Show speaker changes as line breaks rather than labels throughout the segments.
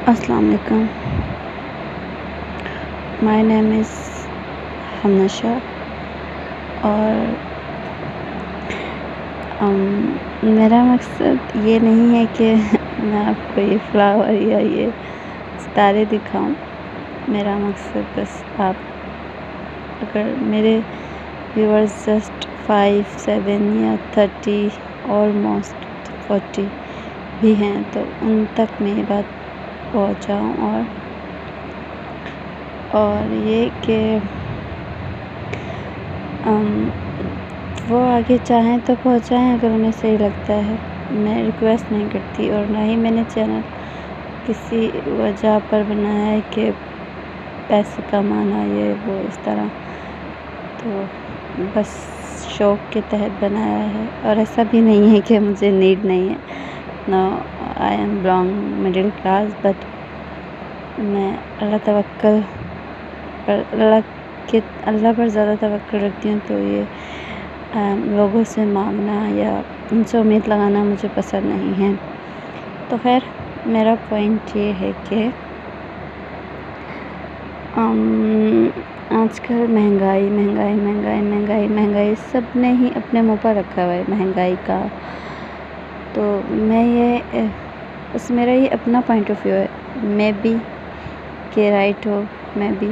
السلام علیکم. مائی نیم از ہمنشا اور میرا مقصد یہ نہیں ہے کہ میں آپ کو یہ فلاور یا یہ ستارے دکھاؤں. میرا مقصد بس آپ اگر میرے ویورز جسٹ 5, 7 یا 30 آلموسٹ 40 بھی ہیں تو ان تک میری بات پہنچاؤں اور یہ کہ وہ آگے چاہیں تو پہنچائیں اگر انہیں صحیح لگتا ہے. میں ریکویسٹ نہیں کرتی اور نہ ہی میں نے چینل کسی وجہ پر بنایا ہے کہ پیسے کمانا یہ وہ اس طرح. تو بس شوق کے تحت بنایا ہے اور ایسا بھی نہیں ہے کہ مجھے نیڈ نہیں ہے. No I am belong middle class but میں اللہ پر زیادہ توکل رکھتی ہوں. تو یہ لوگوں سے مانگنا یا ان سے امید لگانا مجھے پسند نہیں ہے. تو خیر میرا پوائنٹ یہ ہے کہ آج کل مہنگائی سب نے ہی اپنے منہ پر رکھا ہوا ہے مہنگائی کا. تو میں بس میرا یہ اپنا پوائنٹ آف ویو ہے. میں بھی کہ رائٹ ہو, میں بھی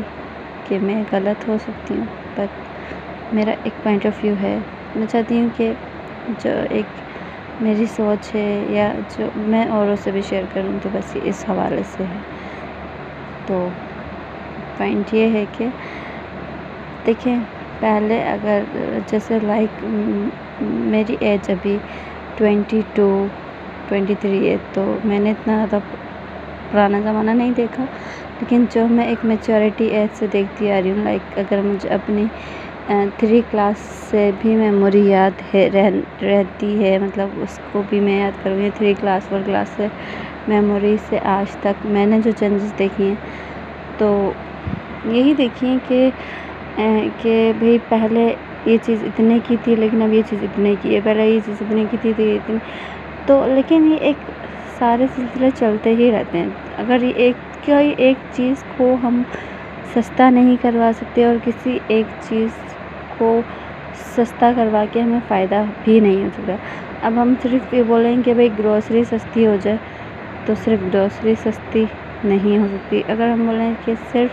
کہ میں غلط ہو سکتی ہوں, بٹ میرا ایک پوائنٹ آف ویو ہے. میں چاہتی ہوں کہ جو ایک میری سوچ ہے یا جو میں اوروں سے بھی شیئر کروں تو بس یہ اس حوالے سے ہے. تو پوائنٹ یہ ہے کہ دیکھیں پہلے اگر جیسے لائک میری ایج ابھی 22, 23 ہے تو میں نے اتنا زیادہ پرانا زمانہ نہیں دیکھا, لیکن جو میں ایک میچورٹی ایج سے دیکھتی آ رہی ہوں, لائک اگر مجھے اپنی 3 کلاس سے بھی میموری یاد ہے رہتی ہے, مطلب اس کو بھی میں یاد کروں گی 3 کلاس 4 کلاس سے میموری سے آج تک میں نے جو چینجز دیکھی ہیں تو یہی دیکھی ہیں کہ بھئی پہلے یہ چیز اتنے کی تھی لیکن اب یہ چیز اتنے کی ہے, پہلے یہ چیز اتنے کی تھی تو یہ اتنی. تو لیکن یہ ایک سارے سلسلے چلتے ہی رہتے ہیں. اگر یہ ایک چیز کو ہم سستا نہیں کروا سکتے اور کسی ایک چیز کو سستا کروا کے ہمیں فائدہ بھی نہیں ہو سکتا. اب ہم صرف یہ بولیں کہ بھئی گروسری سستی ہو جائے تو صرف گروسری سستی نہیں ہو سکتی. اگر ہم بولیں کہ صرف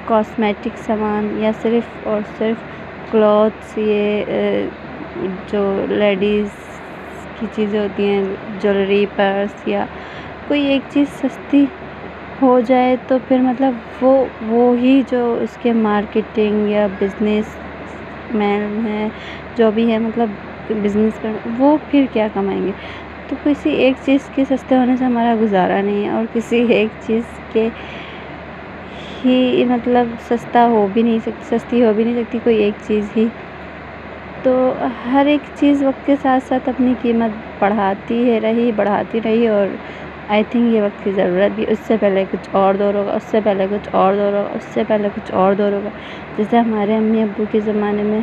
کاسمیٹک سامان یا صرف اور صرف کلوتھس, یہ جو لیڈیز کی چیزیں ہوتی ہیں جویلری, پرس یا کوئی ایک چیز سستی ہو جائے تو پھر مطلب وہی جو اس کے مارکیٹنگ یا بزنس مین ہے جو بھی ہے, مطلب بزنس کرنا, وہ پھر کیا کمائیں گے. تو کسی ایک چیز کے سستے ہونے سے ہمارا گزارا نہیں ہے اور کسی ایک چیز کے ہی مطلب سستی ہو بھی نہیں سکتی کوئی ایک چیز ہی. تو ہر ایک چیز وقت کے ساتھ ساتھ اپنی قیمت بڑھاتی رہی اور آئی تھنک یہ وقت کی ضرورت بھی. اس سے پہلے کچھ اور دور ہوگا, اس سے پہلے کچھ اور دور ہوگا, اس سے پہلے کچھ اور دور ہوگا. جیسے ہمارے امی ابو کے زمانے میں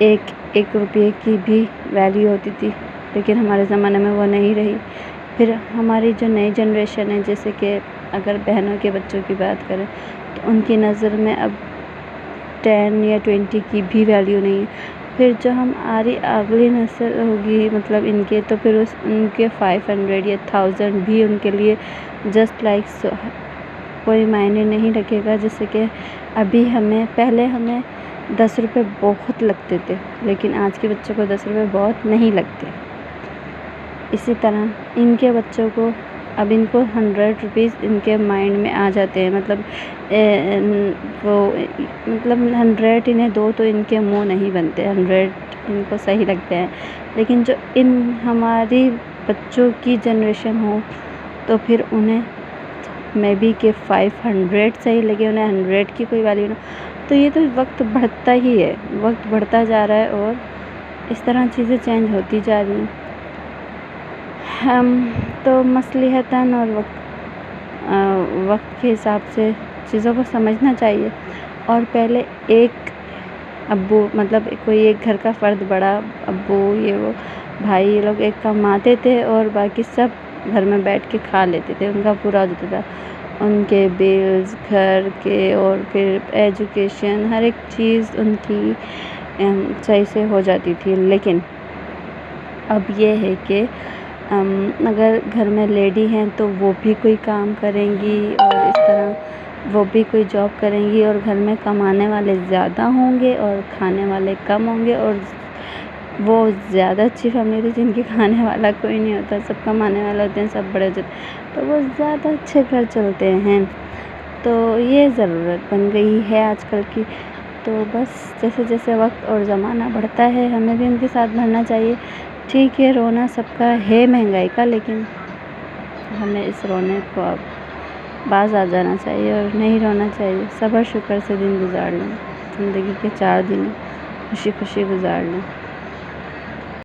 1 روپے کی بھی ویلیو ہوتی تھی, لیکن ہمارے زمانے میں وہ نہیں رہی. پھر ہماری جو نئی جنریشن ہے, جیسے کہ اگر بہنوں کے بچوں کی بات کریں تو ان کی نظر میں اب 10 یا 20 کی بھی ویلیو نہیں ہے. پھر جو ہماری اگلی نسل ہوگی مطلب ان کے, تو پھر ان کے 500 یا 1000 بھی ان کے لیے جسٹ لائک کوئی معنی نہیں رکھے گا. جیسے کہ ابھی پہلے ہمیں 10 روپے بہت لگتے تھے, لیکن آج کے بچوں کو 10 روپے بہت نہیں لگتے. اسی طرح ان کے بچوں کو اب ان کو 100 روپیز ان کے مائنڈ میں آ جاتے ہیں, مطلب 100 انہیں دو تو ان کے منہ نہیں بنتے, 100 ان کو صحیح لگتے ہیں. لیکن جو ہماری بچوں کی جنریشن ہو تو پھر انہیں میں بھی کہ 500 صحیح لگے, انہیں 100 کی کوئی ویلیو نہ. تو یہ تو وقت بڑھتا ہی ہے, وقت بڑھتا جا رہا ہے اور اس طرح چیزیں چینج ہوتی جا رہی ہیں. تو مصلحتاً اور وقت کے حساب سے چیزوں کو سمجھنا چاہیے. اور پہلے ایک ابو مطلب کوئی ایک گھر کا فرد, بڑا ابو یہ وہ بھائی, یہ لوگ ایک کماتے تھے اور باقی سب گھر میں بیٹھ کے کھا لیتے تھے، ان کا پورا ہو جاتا تھا، ان کے بلز گھر کے اور پھر ایجوکیشن ہر ایک چیز ان کی صحیح سے ہو جاتی تھی۔ لیکن اب یہ ہے کہ اگر گھر میں لیڈی ہیں تو وہ بھی کوئی کام کریں گی اور اس طرح وہ بھی کوئی جاب کریں گی، اور گھر میں کمانے والے زیادہ ہوں گے اور کھانے والے کم ہوں گے۔ اور وہ زیادہ اچھی فیملی تھی جن کی کھانے والا کوئی نہیں ہوتا، سب کمانے والے ہوتے ہیں، سب بڑے ہوتے ہیں، تو وہ زیادہ اچھے گھر چلتے ہیں۔ تو یہ ضرورت بن گئی ہے آج کل کی۔ تو بس جیسے جیسے وقت اور زمانہ بڑھتا ہے ہمیں بھی ان کے ساتھ بڑھنا چاہیے۔ ٹھیک ہے، رونا سب کا ہے مہنگائی کا، لیکن ہمیں اس رونے کو اب باز آ جانا چاہیے اور نہیں رونا چاہیے۔ صبر شکر سے دن گزار لیں، زندگی کے 4 دن خوشی خوشی گزار لیں۔